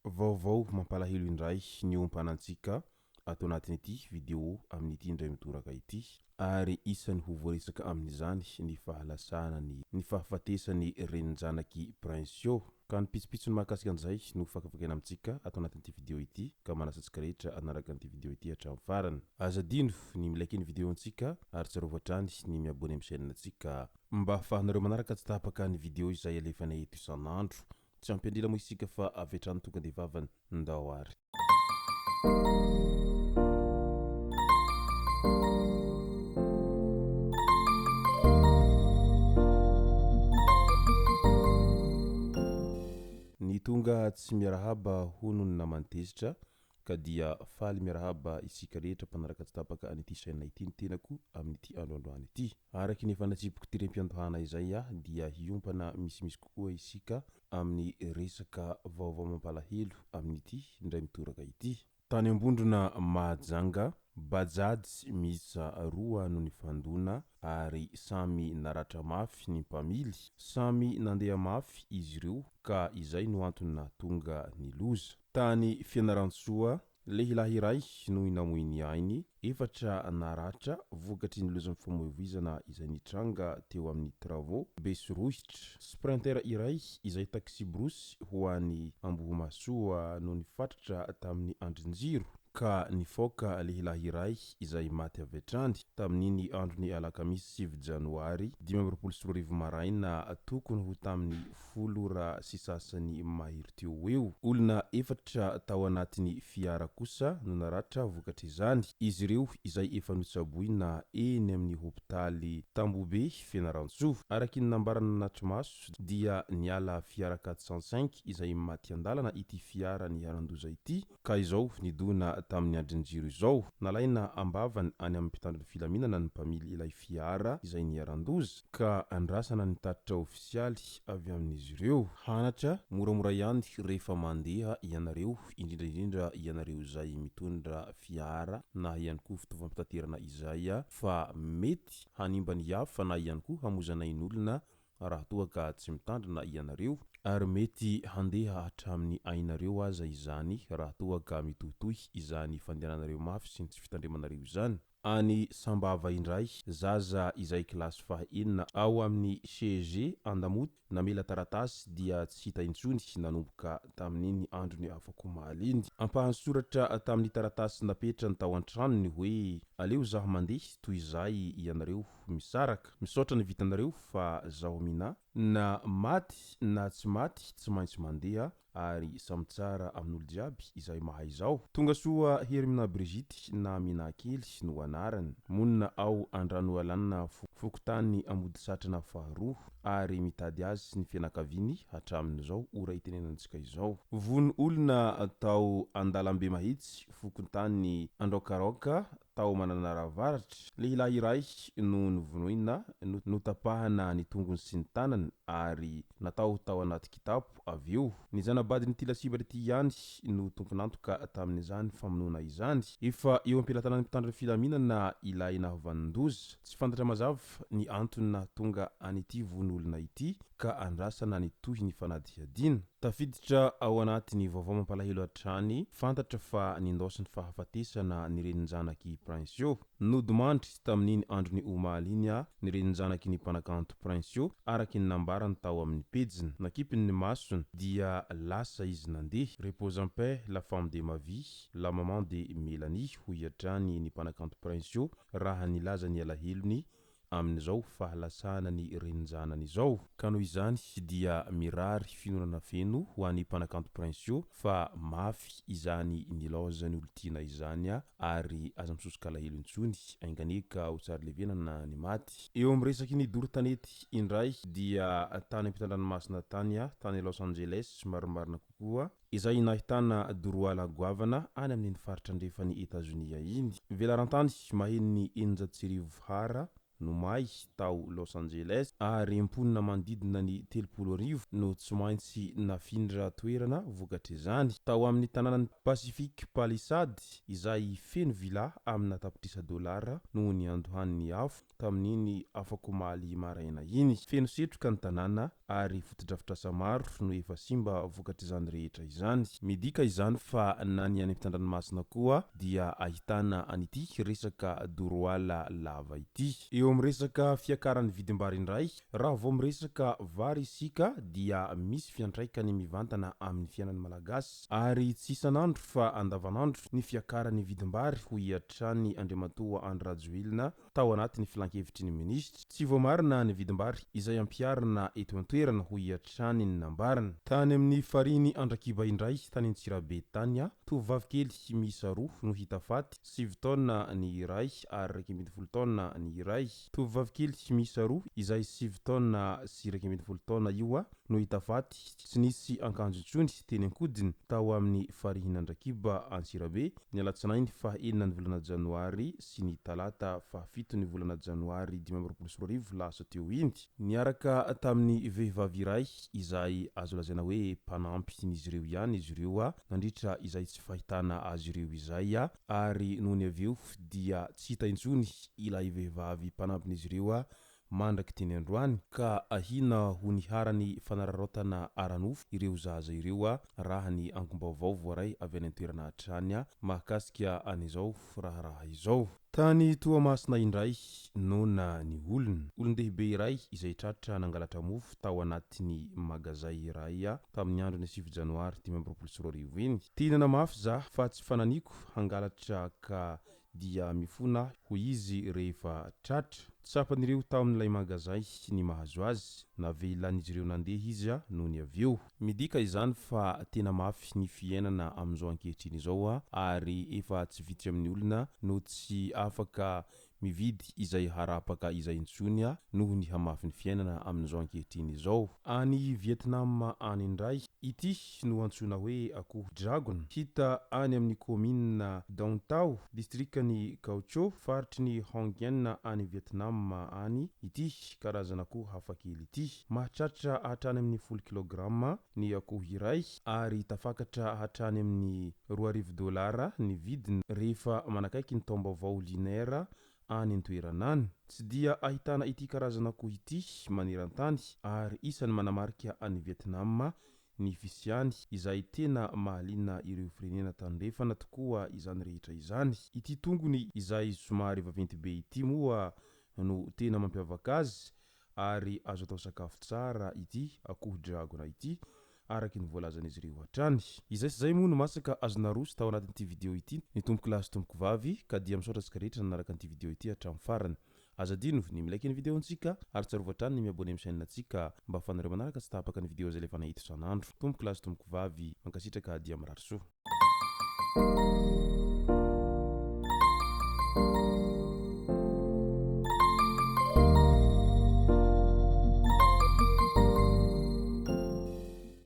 Vaovao mampalahelo indray ny ompanantsika atao anatin'ity vidéo amin'ity indray mitoraka ity ary isany ho voaresaka amin'izany ny fahalasana ny fahafatesany Renin-Janak'I Princio ka ny pitsopitsony mahakasika an'izay no fakafakena amintsika atao anatin'ity vidéo ity ka manasantsika rehetra anaraka an'ity vidéo ity hatramin'ny farany. Azadino ny milaiky ny vidéo antsika ary tsarovatrany ny miabone amin'ny chaîne antsika mba ahafahanareo manaraka tsy tapaka ny vidéo izay alefanay eto isan'andro. Tsy ampindrila moa isika fa avetrany tonga de vavany ndao ary. Ny tonga tsy miarahaba honony namantezitra ka dia faly miarahaba isika rehetra mpanaraka tsy tapaka an'ity chaîne ity ny tenako amin'ity androandroany ity. Araky ny fanatsipoko tirem-piantohana izay dia hiompana misimisy kokoa isika amin'ny resaka vaovao mampalahelo amin'ity indray mitoraka ity. Tany ambondrona mahajanga bajajy miisa roa no ny fandona ary samy naratra mafy ny mpamily, samy nandeha mafy izy ireo ka izay no antony nahatonga ny loza. Tany Fianarantsoa lehilahy iray no inamoiny ainy efatra naratra vokatry ny lozan'ny famoivoizana izay nitranga teo amin'ny travaux besorohitra. Sprinter iray izay taxi brosy ho an'ny Ambohimasoa no nifatratra tamin'ny andrinjiro ka nifoka lehilahy iray izay maty avy hatrany tamin'iny andron'ny alakamisy 9 janoary 2024 maraina tokony ho tamin'ny 10 sy sasany mahery teo eo. Olona efatra tao anatin'ny fiara kosa no naratra vokatry izany. Izy ireo izay efa notsaboina eny amin'ny hopitaly Tambobe Fianarantsoa. Araky ny nambarana natrimaso dia niala fiara 405 izay maty andalana ity fiara niarandoza ity ka izao nidona tamin'ny andrinjiro izao. Nalaina ambavany any amin'ny mpitandron'ny filaminana ny mpamily ilay fiara izay niarandoza ka andrasana ny tatitra ofisialy avy amin'izy ireo. Hanatra moramora ihany rehefa mandeha ianareo, indrindraindrindra ianareo izay mitondra fiara na ihany koa fitaovam-pitaterana izay fa mety hanimba ny hafa na ihany koa hamozana in'olona raha toa ka tsy mitandrina ianareo ary mety handeha hatramin'ny ainareo aza izany raha toa ka mitohitohy izany fandehananareo mafy sy ny tsy fitandremanareo izany. Any Sambava indray zaza izay kilasy fahaenina ao amin'ny CG Andamoty namela taratasy dia tsy hita intsony nanomboka tamin'iny androny afako maliny. Ampahan'ny soratra tamin'ny taratasy napetrany tao an-tranony hoe aleo zaho mandeha toy izay ianareo misaraka, misaotra ny vitanareo fa zaho mina na maty na tsy maty tsy maintsy mandeha ary samy tsara amin'olo jiaby izay mahay izao. Tonga soa Herimina Brigitte na Minakely no anarany. Monina ao Andranoalanina Fokotany Ambodisatrana faharoa ary mitady azy sy ny fianakaviany hatramin'izao ora itenenantsika izao. Vony olona atao Andalambe Mahitsy Fokotany Androkaroka tao Mananaravaratra. Lehilahy iray no nivonoina notapahana ny tongony sy ny tanany ary natao tao anaty kitapo avy eo. Ny zanabadiny Tilasibatra ity ihany no tomponantoka tamin'izany famonoana izany. Efa eo am-pelatanany mpitandron'ny filaminana ilay nahavanondoza. Tsy fantatra mazava ny antony nahatonga an'ity vonolona ity ka andrasana ny tohy ny fanadihadiana. Tafiditra ao anatin'ny vaovao mampalahelo hatrany fantatra fa nindaosy ny fahafatesana ny Renin-Janak'I Princio. Nodimandry tamin'iny androny omaly iny ny Renin-Janak'I mpanakanto Princio araky ny nambarany tao amin'ny pejiny. Nakipiny ny masony dia lasa izy nandeha. Repose en paix la femme de ma vie, la maman de Mélanie ho iatrany ny mpanakanto Princio raha nilaza ny alahelony amin'izao fahalasana ny Renin-Janany izao. Ka noho izany dia mirary finonana feno ho an'ny mpanakanto Princio fa mafy izany nilaozany olo-tiana izany ary aza misosoka alahelo intsony ainganeka ho tsary levenana ny maty. Eo amin'ny resaky ny doro-tanety indray dia tany ampitan-dranomasina tany Los Angeles marimarina kokoa izay nahitana doroala goavana any amin'ny faritra andrefany Etazonia iny. Velarantany maheny ny 900 hara no may tao Los Angeles ary imponina manodidina ny 30 no tsy maintsy nafindra toerana vokatry izany tao amin'ny tanànany Pacific Palisade izay feno vila amina tapitrisa dolara no ny andohan'ny afo tamin'iny afako maly maraina iny feno setroka ny tanàna ary fotodrafitrasa maro no efa simba vokatry izany rehetra izany midika izany fa na ny any ampitandranomasina koa dia ahitana an'ity resaka doroala lava ity eo amin'ny resaka fiakaran'ny vidim-bary indray raha vao miresaka vary isika dia misy fiantraikany mivantana amin'ny fiainan'ny malagasy ary tsy isan'andro fa andavanandro ny fiakaran'ny vidim-bary ho iatrany Andriamatoa Andry Rajoelina tao anatin'ny filan-kevitriny minisitra tsy voamarina ny vidim-bary izay ampiarina eto an-toerana ho iatrany ny nambarana tany amin'ny fariny Andrakiba indray tany Antsirabe tany tovovavy kely miisa 2 no hita faty 7 taona ny iray ary 12 taona ny iray tovovavy kely miisa 2 izay 7 taona sy 12 taona io no hita faty tsy nisy akanjo intsony teny ankodiny tao amin'ny fariny Andrakiba Antsirabe ny alatsinainy fa 9 ny volana janoary sy ny talata fa 7 ny volana janoary 2024 lasa teo iny niaraka tamin'ny vehivavy iray izay azo lazaina hoe mpanampy n'izy ireo ihany izy ireo nandritra izay tsy fahitana azy ireo izay ary noho ny aveo dia tsy hita intsony ilay vehivavy mpanampin'izy ireo mandraky teny androany ka ahina ho niharany fanararaotana aranofo ireo zaza ireo raha ny angom-baovao voaray avy any an-toerana hatrany mahakasika an'izao raharaha izao tany Toamasina indray nona ny olon-dehibe iray izay tratra nangalatra mofo tao anatin'ny magazay iray tamin'ny andro ny 7 janoary 2024 iny tinana mafy za fa tsy fananiko hangalatra ka dia mifona ho izy rehefa tratra tsapan'ireo tamin'ilay magazay ny mahazo azy navelan'izy ireo nandeha izy noho ny aveo midika izany fa tena mafy ny fiainana amin'izao ankehitriny izao ary efa tsy vitsy amin'ny olona no tsy afaka mividy izay harapaka izay intsony noho ny hamafy ny fiainana amin'izao ankehitriny izao any Vietnam any indray ity no antsoina hoe akoho dragon hita any amin'ny commune Dong distrikany Cao faritry ny Hong Kong any Vietnam any ity karazana akoho hafakely ity mahatratra hatrany amin'ny 10 kg ny akoho iray ary tafakatra hatrany amin'ny $2,000 ny vidiny rehefa manakaiky ny taom-baovao linéaire any an-toerana any tsy dia ahitana ity karazana akoho ity maneran-tany ary isany manamarika any Vietnam ny fisiany izay tena mahalina ireo firenena tandrefana tokoa izany rehetra izany ity tongony izay somary vaventy be ity moa no tena mampiavaka azy ary azo atao sakafo tsara ity akoho dragona ity araky ny voalazan'izy ireo hatrany izay sy zay moa no masaka azona roso tao anatin'ity video ity ny tomboko lahy sy tomboko vavy ka dia misaotra tsika rehetra nanaraka an'ity video ity hatramin'ny farany azadino ny milaiky ny videontsika ary tsarovatra trany ny miabone amin'ny chaîne antsika mba fanareo manaraka tsy tapaka ny video zay lefa nahita isan'andro tomboko lahy sy tomboko vavy mankasitraka dia mirary soa